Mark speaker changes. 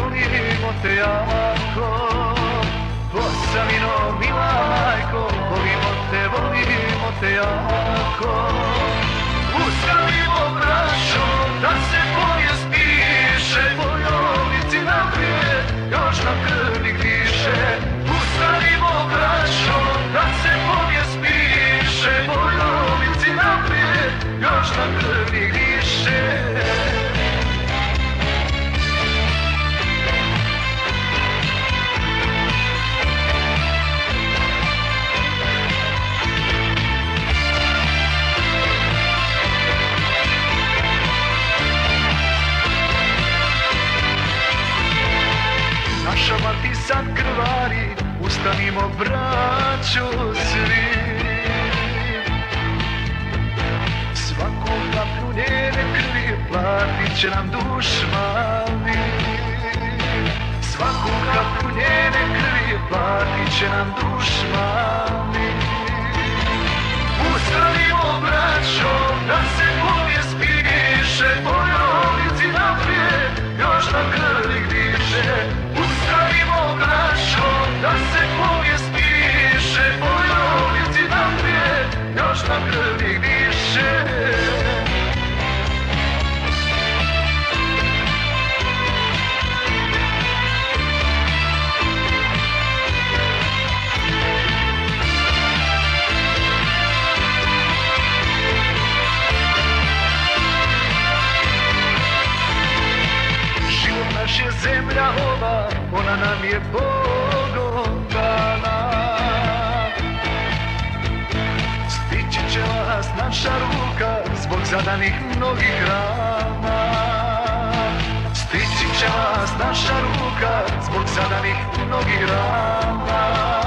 Speaker 1: volimo te jako. Posavino, mila majko, volimo te jako. Ustavimo braćo, da se povijest piše, bojovnici naprijed, još nam krvnik diše. Ustavimo braćo, da se povijest piše, bojovnici naprijed, još nam krvnik diše. Naša mati sad krvari, ustanimo braćo svi. Svaku kapnu njene krvi platit će nam dušmani. Svaku kapnu njene krvi platit će nam dušmani. Ustanimo braćo, da se povijest piše, bojovnici naprijed, još nam krvnik diše. Ustanimo braćo, da se povijest piše, bojovnici naprijed, još nam krvnik diše. Život naš je zemlja ova, ona nam je Bogom dana. Stići će vas naša ruka zbog zadanih mnogih rana. Stići će vas naša ruka zbog zadanih mnogih rana.